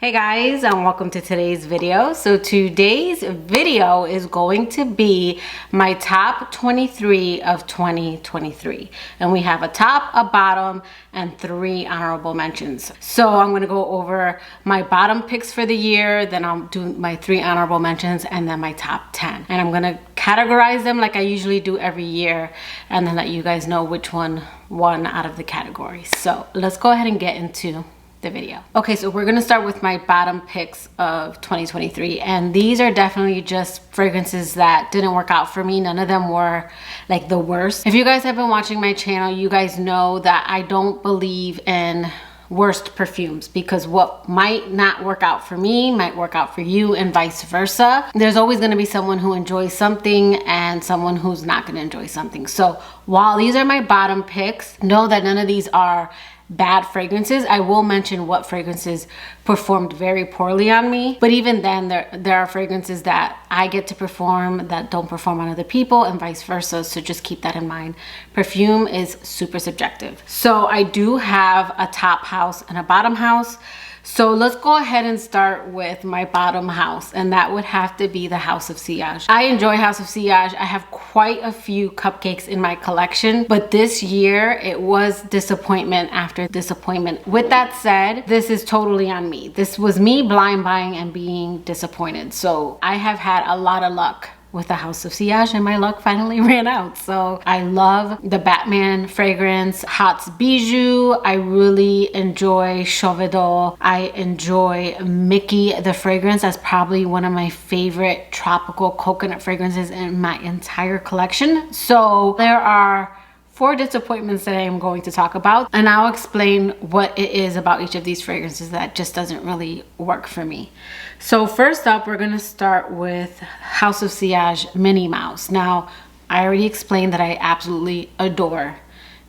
Hey guys, and welcome to today's video. So today's video is going to be my top 23 of 2023. And we have a top, a bottom, and 3 honorable mentions. So I'm going to go over my bottom picks for the year, then I'll do my 3 honorable mentions, and then my top 10. And I'm going to categorize them like I usually do every year, and then let you guys know which one won out of the categories. So let's go ahead and get into the video. Okay, so we're gonna start with my bottom picks of 2023, and these are definitely just fragrances that didn't work out for me. None of them were like the worst. If you guys have been watching my channel, you guys know that I don't believe in worst perfumes, because what might not work out for me might work out for you, and vice versa. There's always going to be someone who enjoys something and someone who's not going to enjoy something. So while these are my bottom picks, know that none of these are bad fragrances. I will mention what fragrances performed very poorly on me, but even then there are fragrances that I get to perform that don't perform on other people, and vice versa. So just keep that in mind. Perfume is super subjective. So I do have a top house and a bottom house. So let's go ahead and start with my bottom house, and that would have to be the House of Sillage. I enjoy House of Sillage. I have quite a few cupcakes in my collection, but this year it was disappointment after disappointment. With that said, this is totally on me. This was me blind buying and being disappointed. So I have had a lot of luck with the House of Sillage, and my luck finally ran out. So I love the Batman fragrance, Hot's Bijou. I really enjoy Chauvedo. I enjoy Mickey, the fragrance. That's probably one of my favorite tropical coconut fragrances in my entire collection. So there are 4 disappointments that I am going to talk about, and I'll explain what it is about each of these fragrances that just doesn't really work for me. So first up, we're gonna start with House of Sillage Minnie Mouse. Now, I already explained that I absolutely adore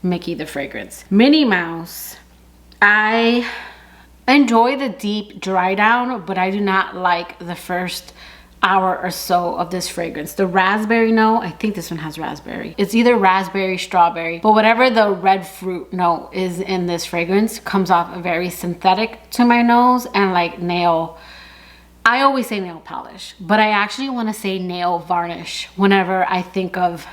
Mickey the fragrance. Minnie Mouse, I enjoy the deep dry down, but I do not like the first hour or so of this fragrance. The raspberry note, I think this one has raspberry. It's either raspberry, strawberry, but whatever the red fruit note is in this fragrance comes off very synthetic to my nose, and like nail, I always say nail polish, but I actually want to say nail varnish whenever I think of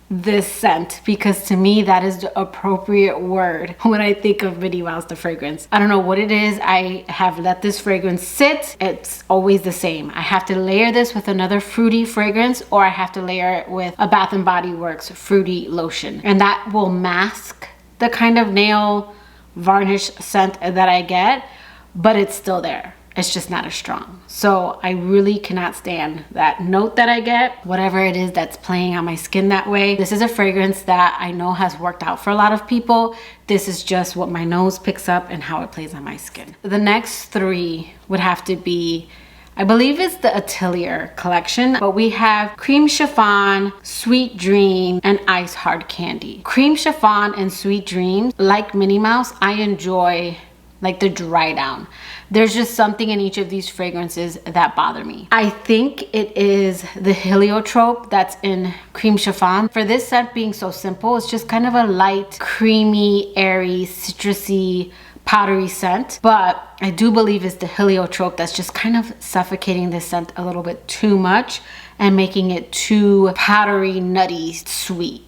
this scent, because to me that is the appropriate word when I think of Minnie Mouse the fragrance. I don't know what it is. I have let this fragrance sit. It's always the same. I have to layer this with another fruity fragrance, or I have to layer it with a Bath & Body Works fruity lotion, and that will mask the kind of nail varnish scent that I get, but it's still there. It's just not as strong. So I really cannot stand that note that I get, whatever it is that's playing on my skin that way. This is a fragrance that I know has worked out for a lot of people. This is just what my nose picks up and how it plays on my skin. The next 3 would have to be, I believe it's the Atelier collection, but we have Cream Chiffon, Sweet Dream, and Ice Hard Candy. Cream Chiffon and Sweet Dream, like Minnie Mouse, I enjoy like the dry down. There's just something in each of these fragrances that bother me. I think it is the heliotrope that's in Cream Chiffon. For this scent being so simple, it's just kind of a light, creamy, airy, citrusy, powdery scent, but I do believe it's the heliotrope that's just kind of suffocating this scent a little bit too much and making it too powdery, nutty, sweet.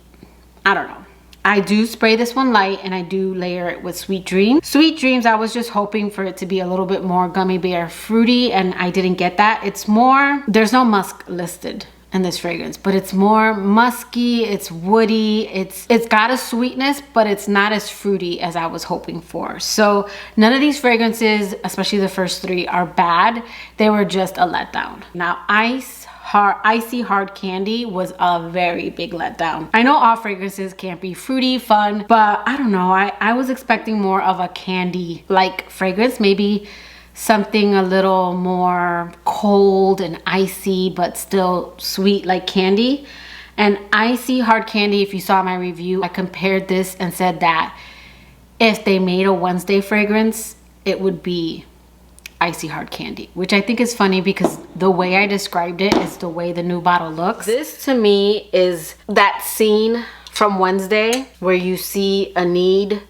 I don't know. I do spray this one light, and I do layer it with Sweet Dream. Sweet Dreams, I was just hoping for it to be a little bit more gummy bear fruity, and I didn't get that. It's more, there's no musk listed in this fragrance, but it's more musky, it's woody, it's got a sweetness, but it's not as fruity as I was hoping for. So none of these fragrances, especially the first 3, are bad. They were just a letdown. Now, Icy Hard Candy was a very big letdown. I know all fragrances can't be fruity, fun, but I don't know. I was expecting more of a candy-like fragrance, maybe something a little more cold and icy, but still sweet like candy. And Icy Hard Candy, if you saw my review, I compared this and said that if they made a Wednesday fragrance, it would be Icy Hard Candy, which I think is funny because the way I described it is the way the new bottle looks. This to me is that scene from Wednesday where you see Enid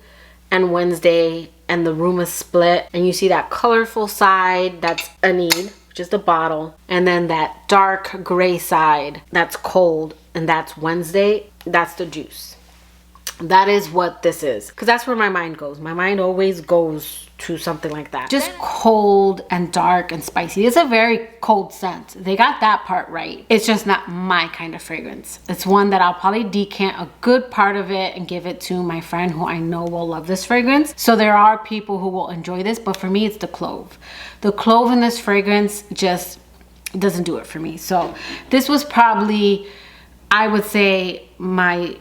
and Wednesday and the room is split, and you see that colorful side, that's Anid, which is the bottle, and then that dark gray side, that's Cold, and that's Wednesday, that's the juice. That is what this is, because that's where my mind goes. My mind always goes to something like that. Just cold and dark and spicy. It's a very cold scent. They got that part right. It's just not my kind of fragrance. It's one that I'll probably decant a good part of it and give it to my friend who I know will love this fragrance. So there are people who will enjoy this, but for me, it's the clove. The clove in this fragrance just doesn't do it for me. So this was probably, I would say, my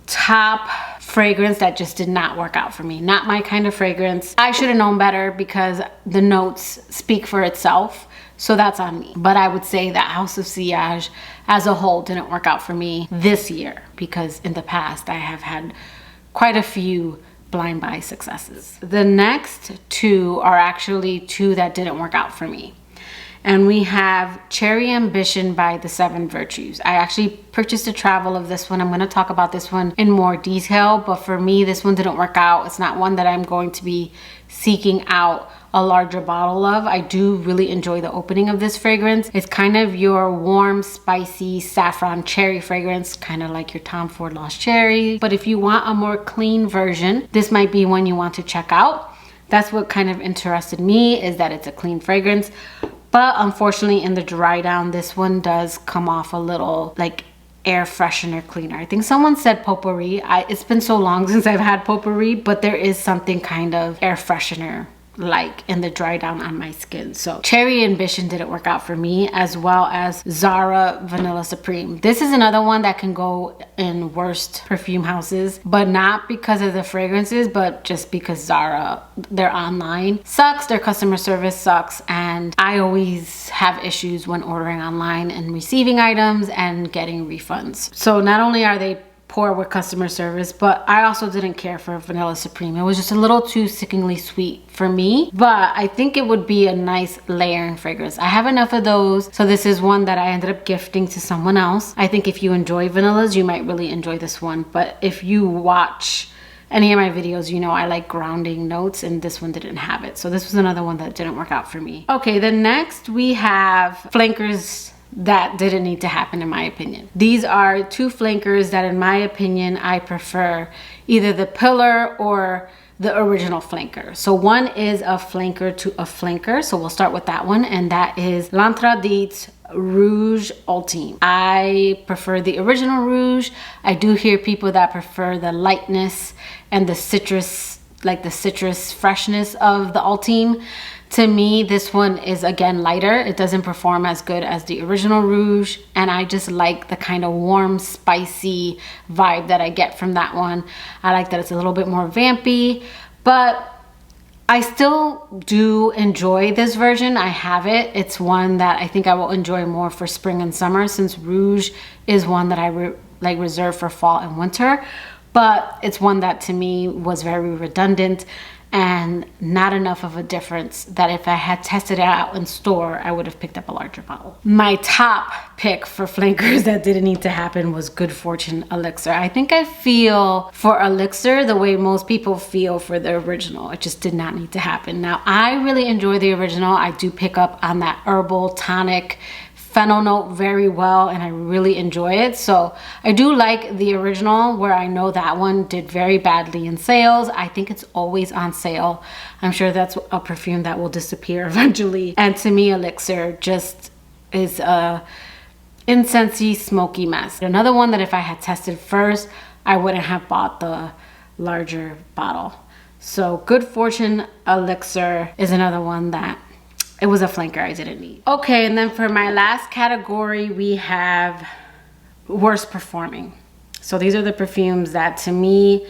top fragrance that just did not work out for me. Not my kind of fragrance. I should have known better because the notes speak for itself. So that's on me. But I would say that House of Sillage as a whole didn't work out for me this year, because in the past I have had quite a few blind buy successes. The next two are actually two that didn't work out for me. And we have Cherry Ambition by the Seven Virtues. I actually purchased a travel of this one. I'm going to talk about this one in more detail, but for me, this one didn't work out. It's not one that I'm going to be seeking out a larger bottle of. I do really enjoy the opening of this fragrance. It's kind of your warm, spicy saffron cherry fragrance, kind of like your Tom Ford Lost Cherry. But if you want a more clean version, this might be one you want to check out. That's what kind of interested me, is that it's a clean fragrance. But unfortunately, in the dry down, this one does come off a little like air freshener cleaner. I think someone said potpourri. It's been so long since I've had potpourri, but there is something kind of air freshener like in the dry down on my skin. So Cherry Ambition didn't work out for me, as well as Zara Vanilla Supreme. This is another one that can go in worst perfume houses, but not because of the fragrances, but just because Zara, their online sucks, their customer service sucks, and I always have issues when ordering online and receiving items and getting refunds. So not only are they poor with customer service, but I also didn't care for Vanilla Supreme. It was just a little too sickeningly sweet for me, but I think it would be a nice layering fragrance. I have enough of those, so this is one that I ended up gifting to someone else. I think if you enjoy vanillas, you might really enjoy this one, but if you watch any of my videos, you know I like grounding notes, and this one didn't have it. So this was another one that didn't work out for me. Okay, then next we have flankers that didn't need to happen, in my opinion. These are two flankers that, in my opinion, I prefer either the pillar or the original flanker. So one is a flanker to a flanker. So we'll start with that one, and that is L'Interdit Rouge Ultime. I prefer the original Rouge. I do hear people that prefer the lightness and the citrus, like the citrus freshness of the Ultime. To me, this one is, again, lighter. It doesn't perform as good as the original Rouge, and I just like the kind of warm, spicy vibe that I get from that one. I like that it's a little bit more vampy, but I still do enjoy this version. I have it. It's one that I think I will enjoy more for spring and summer, since Rouge is one that I reserve for fall and winter, but it's one that to me was very redundant and not enough of a difference that if I had tested it out in store, I would have picked up a larger bottle. My top pick for flankers that didn't need to happen was Good Fortune Elixir. I think I feel for Elixir the way most people feel for the original. It just did not need to happen. Now, I really enjoy the original. I do pick up on that herbal tonic fennel note very well, and I really enjoy it. So I do like the original, where I know that one did very badly in sales. I think it's always on sale. I'm sure that's a perfume that will disappear eventually. And to me, Elixir just is a incensey, smoky mess. Another one that if I had tested first, I wouldn't have bought the larger bottle. So Good Fortune Elixir is another one that it was a flanker I didn't need. Okay, and then for my last category, we have worst performing. So these are the perfumes that to me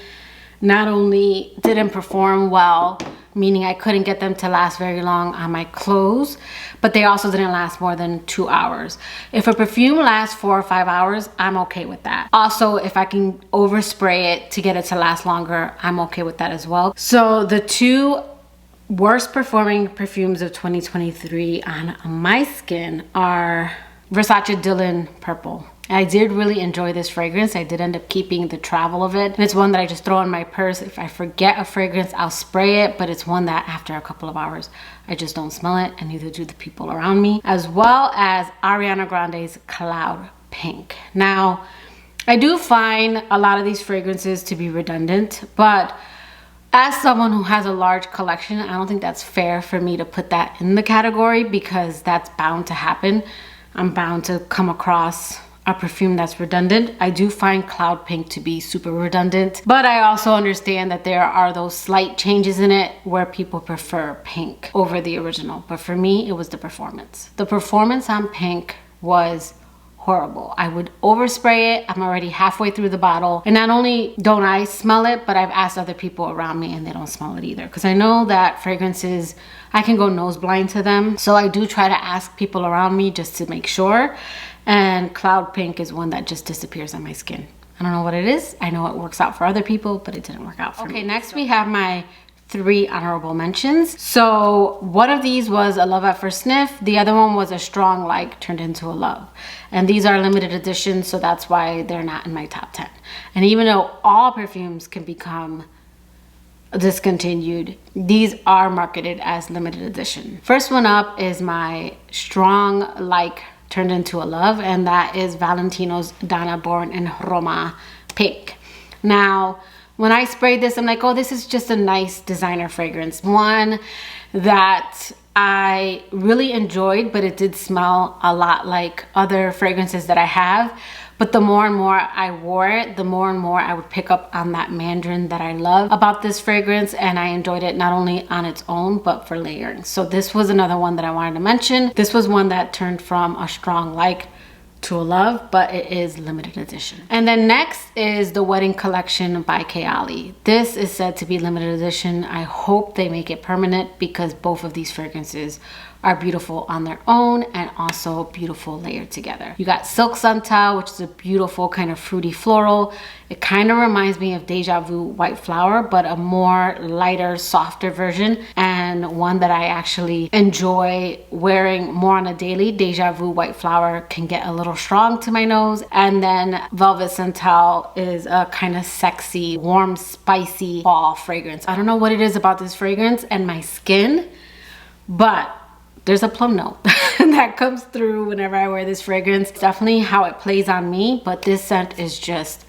not only didn't perform well, meaning I couldn't get them to last very long on my clothes, but they also didn't last more than 2 hours. If a perfume lasts 4 or 5 hours, I'm okay with that. Also, if I can overspray it to get it to last longer, I'm okay with that as well. So the two worst performing perfumes of 2023 on my skin are Versace Dylan Purple I did really enjoy this fragrance. I did end up keeping the travel of it. And it's one that I just throw in my purse. If I forget a fragrance, I'll spray it, but it's one that after a couple of hours, I just don't smell it, and neither do the people around me. As well as Ariana Grande's Cloud Pink. Now, I do find a lot of these fragrances to be redundant, but as someone who has a large collection, I don't think that's fair for me to put that in the category, because that's bound to happen. I'm bound to come across a perfume that's redundant. I do find Cloud Pink to be super redundant, but I also understand that there are those slight changes in it where people prefer pink over the original. But for me, it was the performance. The performance on pink was horrible. I would overspray it. I'm already halfway through the bottle, and not only don't I smell it, but I've asked other people around me and they don't smell it either, because I know that fragrances, I can go nose blind to them. So I do try to ask people around me just to make sure. And Cloud Pink is one that just disappears on my skin. I don't know what it is. I know it works out for other people, but it didn't work out for me. Okay, next we have my 3 honorable mentions. So one of these was a love at first sniff. The other one was a strong like turned into a love. And these are limited editions, so that's why they're not in my top 10. And even though all perfumes can become discontinued, these are marketed as limited edition. First one up is my strong like turned into a love, and that is Valentino's Donna Born in Roma Pink. Now, when I sprayed this, I'm like, oh, this is just a nice designer fragrance. One that I really enjoyed, but it did smell a lot like other fragrances that I have. But the more and more I wore it, the more and more I would pick up on that mandarin that I love about this fragrance, and I enjoyed it not only on its own, but for layering. So this was another one that I wanted to mention. This was one that turned from a strong like to a love, but it is limited edition. And then next is the Wedding Collection by Kayali. This is said to be limited edition. I hope they make it permanent, because both of these fragrances are beautiful on their own and also beautiful layered together. You got Silk Santal, which is a beautiful kind of fruity floral. It kind of reminds me of Deja Vu White Flower, but a more lighter, softer version, and one that I actually enjoy wearing more on a daily. Deja Vu White Flower can get a little strong to my nose, and then Velvet Santal is a kind of sexy, warm, spicy fall fragrance. I don't know what it is about this fragrance and my skin, but there's a plum note that comes through whenever I wear this fragrance. It's definitely how it plays on me, but this scent is just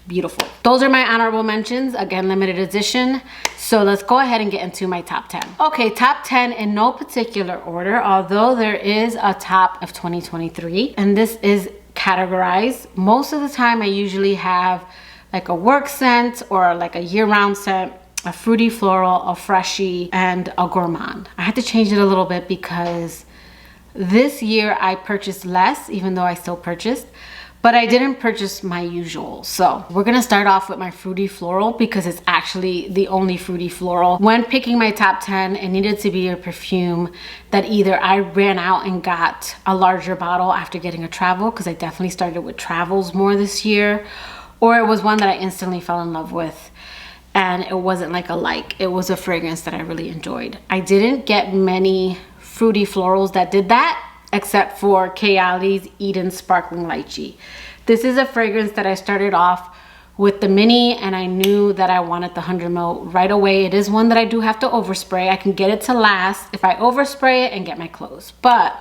beautiful. Those are my honorable mentions, again, limited edition. So let's go ahead and get into my top 10. Okay, top 10 in no particular order, although there is a top of 2023, and this is categorized. Most of the time I usually have like a work scent or like a year-round scent, a fruity floral, a freshie, and a gourmand. I had to change it a little bit because this year I purchased less, even though I still purchased, but I didn't purchase my usual. So we're gonna start off with my fruity floral, because it's actually the only fruity floral. When picking my top 10, it needed to be a perfume that either I ran out and got a larger bottle after getting a travel, because I definitely started with travels more this year, or it was one that I instantly fell in love with. And it wasn't like a like, it was a fragrance that I really enjoyed. I didn't get many fruity florals that did that, except for Kayali's Eden Sparkling Lychee. This is a fragrance that I started off with the mini, and I knew that I wanted the 100 ml right away. It is one that I do have to overspray. I can get it to last if I overspray it and get my clothes, but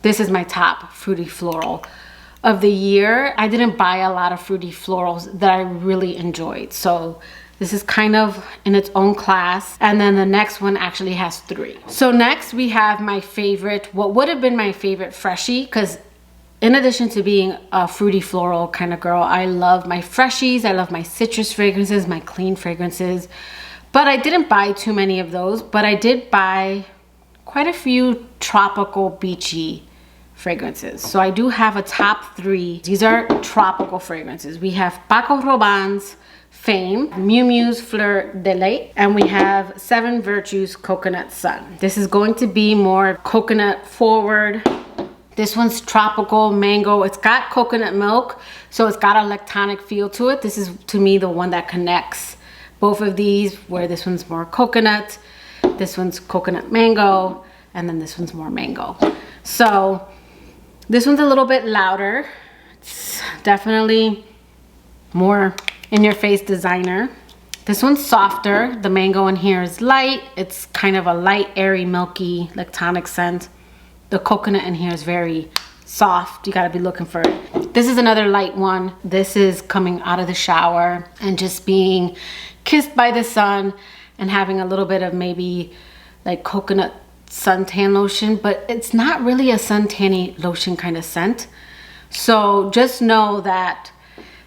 this is my top fruity floral of the year. I didn't buy a lot of fruity florals that I really enjoyed, so this is kind of in its own class. And then the next one actually has 3. So next we have my favorite, what would have been my favorite freshie, because in addition to being a fruity floral kind of girl, I love my freshies, I love my citrus fragrances, my clean fragrances, but I didn't buy too many of those. But I did buy quite a few tropical beachy fragrances. So I do have a top 3. These are tropical fragrances. We have Paco Rabanne's Fame, Miu Miu's Fleur de Lait, and we have Seven Virtues Coconut Sun. This is going to be more coconut forward. This one's tropical mango. It's got coconut milk, so it's got a lactonic feel to it. This is, to me, the one that connects both of these, where this one's more coconut, this one's coconut mango, and then this one's more mango. So this one's a little bit louder. It's definitely more in your face designer. This one's softer. The mango in here is light. It's kind of a light, airy, milky, like tonic scent. The coconut in here is very soft. You gotta be looking for it. This is another light one. This is coming out of the shower and just being kissed by the sun and having a little bit of maybe like coconut suntan lotion, but it's not really a suntanny lotion kind of scent. So just know that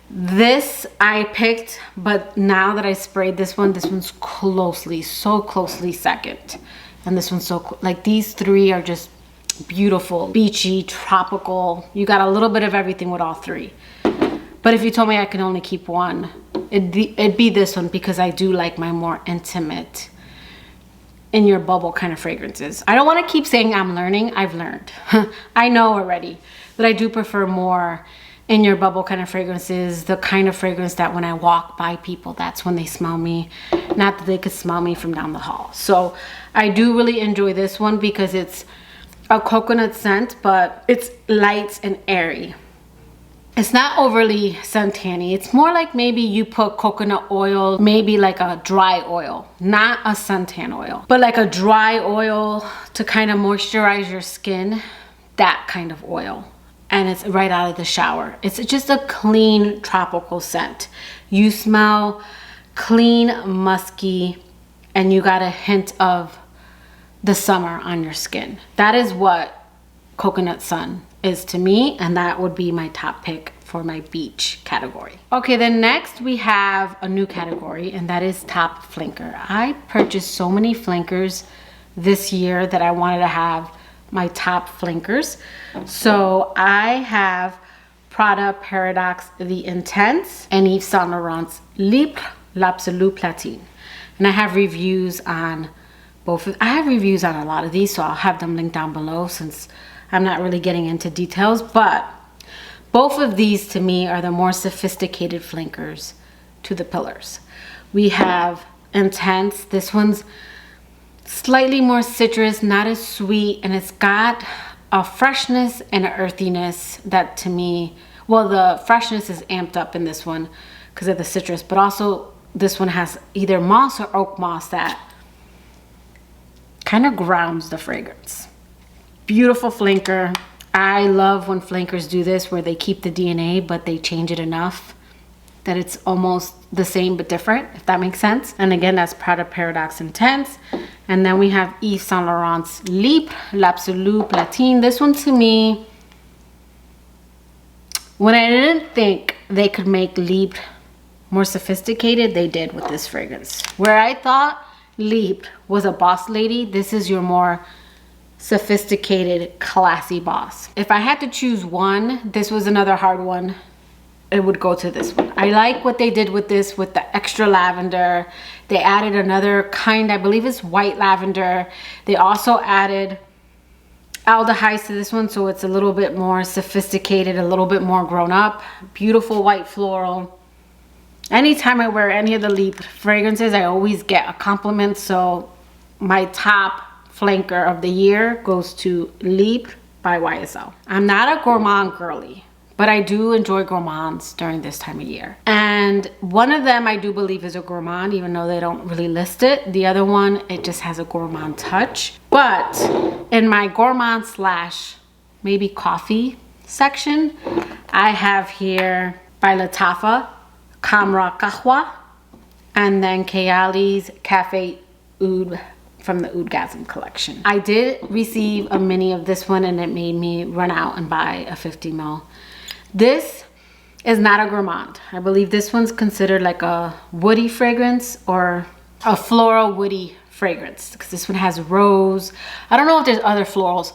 this I picked, but now that I sprayed this one's closely, so closely second. And this one's so, like these three are just beautiful, beachy, tropical. You got a little bit of everything with all three. But if you told me I can only keep one, it'd be this one, because I do like my more intimate, in your bubble kind of fragrances. I don't want to keep saying I'm learning. I've learned. I know already that I do prefer more in your bubble kind of fragrances, the kind of fragrance that when I walk by people, that's when they smell me, not that they could smell me from down the hall. So I do really enjoy this one because it's a coconut scent, but it's light and airy. It's not overly suntanny. It's more like maybe you put coconut oil, maybe like a dry oil, not a suntan oil, but like a dry oil to kind of moisturize your skin, that kind of oil. And it's right out of the shower. It's just a clean tropical scent. You smell clean, musky, and you got a hint of the summer on your skin. That is what Coconut Sun is to me, and that would be my top pick for my beach category. Okay, then next we have a new category, and that is top flanker. I purchased so many flankers this year that I wanted to have my top flankers. So I have Prada Paradoxe The Intense and Yves Saint Laurent's Libre L'Absolu Platine. And I have reviews on both. I have reviews on a lot of these, so I'll have them linked down below since I'm not really getting into details. But both of these to me are the more sophisticated flankers to the pillars. We have Intense. This one's slightly more citrus, not as sweet, and it's got a freshness and an earthiness that to me, well, the freshness is amped up in this one because of the citrus, but also this one has either moss or oak moss that kind of grounds the fragrance. Beautiful flanker. I love when flankers do this where they keep the DNA but they change it enough that it's almost the same but different, if that makes sense. And again, that's Prada Paradoxe Intense. And then we have Yves Saint Laurent's Libre L'Absolu Platine. This one to me, when I didn't think they could make Libre more sophisticated, they did with this fragrance. Where I thought Libre was a boss lady, this is your more sophisticated, classy boss. If I had to choose one, this was another hard one, it would go to this one. I like what they did with this, with the extra lavender. They added another kind, I believe it's white lavender. They also added aldehydes to this one, so it's a little bit more sophisticated, a little bit more grown up. Beautiful white floral. Anytime I wear any of the Libre fragrances, I always get a compliment. So my top flanker of the year goes to Libre by YSL. I'm not a gourmand girly, but I do enjoy gourmands during this time of year. And one of them I do believe is a gourmand, even though they don't really list it. The other one, it just has a gourmand touch. But in my gourmand slash maybe coffee section, I have here by Lattafa, Kamra Kahwa, and then Kayali's Cafe Oud from the Oudgasm collection. I did receive a mini of this one and it made me run out and buy a 50 ml. This is not a gourmand. I believe this one's considered like a woody fragrance or a floral woody fragrance because this one has rose. I don't know if there's other florals.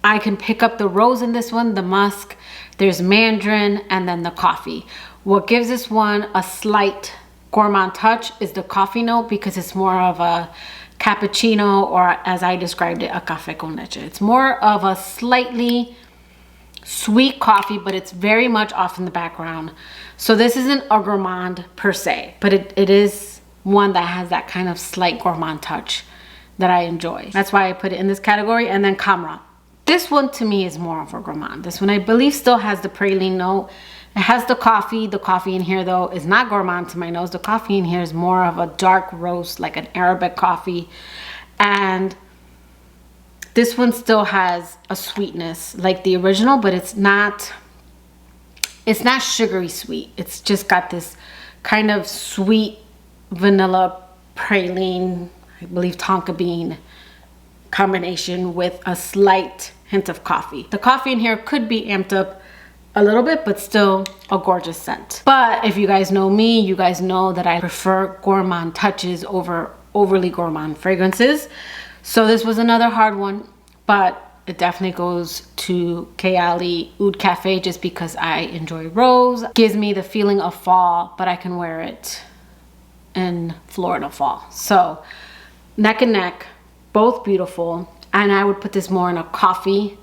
I can pick up the rose in this one, the musk, there's mandarin, and then the coffee. What gives this one a slight gourmand touch is the coffee note because it's more of a cappuccino, or as I described it, a café con leche. It's more of a slightly sweet coffee, but it's very much off in the background. So this isn't a gourmand per se, but it is one that has that kind of slight gourmand touch that I enjoy. That's why I put it in this category. And then Kamra. This one to me is more of a gourmand. This one I believe still has the praline note. It has the coffee. The coffee in here though is not gourmand to my nose. The coffee in here is more of a dark roast, like an Arabic coffee. And this one still has a sweetness like the original, but it's not sugary sweet. It's just got this kind of sweet vanilla praline, I believe tonka bean combination with a slight hint of coffee. The coffee in here could be amped up a little bit, but still a gorgeous scent. But if you guys know me, you guys know that I prefer gourmand touches over overly gourmand fragrances. So this was another hard one, but it definitely goes to Kayali Oud Cafe just because I enjoy rose. Gives me the feeling of fall, but I can wear it in Florida fall. So neck and neck, both beautiful. And I would put this more in a coffee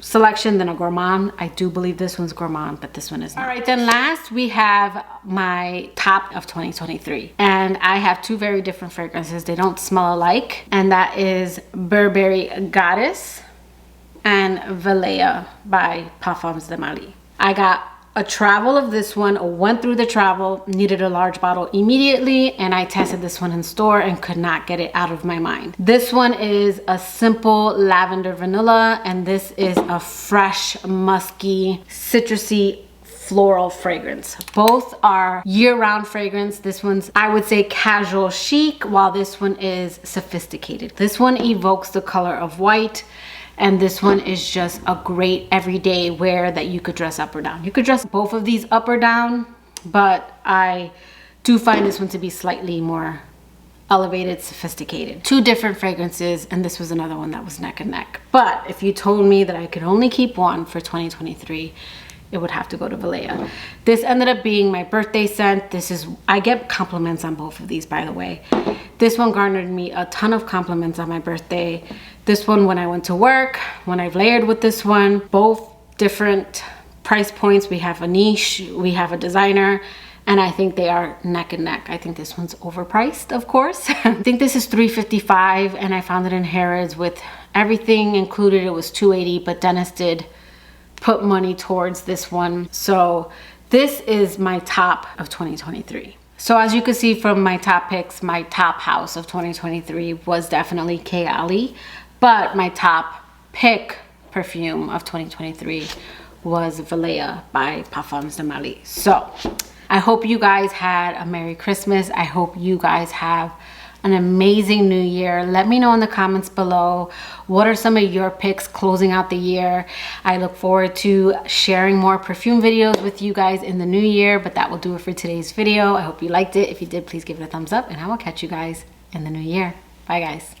selection than a gourmand. I do believe this one's gourmand, but this one is not. All right, then last we have my top of 2023. And I have two very different fragrances. They don't smell alike. And that is Burberry Goddess and Valea by Parfums de Mali. I got a travel of this one, went through the travel, needed a large bottle immediately, and I tested this one in store and could not get it out of my mind. This one is a simple lavender vanilla, and this is a fresh, musky, citrusy, floral fragrance. Both are year-round fragrance. This one's, I would say, casual chic, while this one is sophisticated. This one evokes the color of white, and this one is just a great everyday wear that you could dress up or down. You could dress both of these up or down, but I do find this one to be slightly more elevated, sophisticated. Two different fragrances, and this was another one that was neck and neck. But if you told me that I could only keep one for 2023, it would have to go to Valea. This ended up being my birthday scent. This is, I get compliments on both of these, by the way. This one garnered me a ton of compliments on my birthday. This one when I went to work, when I've layered with this one, both different price points. We have a niche, we have a designer, and I think they are neck and neck. I think this one's overpriced, of course. I think this is $355, and I found it in Harrods with everything included. It was $280, but Dennis did put money towards this one. So this is my top of 2023. So as you can see from my top picks, my top house of 2023 was definitely Kayali, but my top pick perfume of 2023 was Valea by Parfums de Mali. So I hope you guys had a Merry Christmas. I hope you guys have an amazing new year. Let me know in the comments below, what are some of your picks closing out the year? I look forward to sharing more perfume videos with you guys in the new year, but that will do it for today's video. I hope you liked it. If you did, please give it a thumbs up, and I will catch you guys in the new year. Bye guys.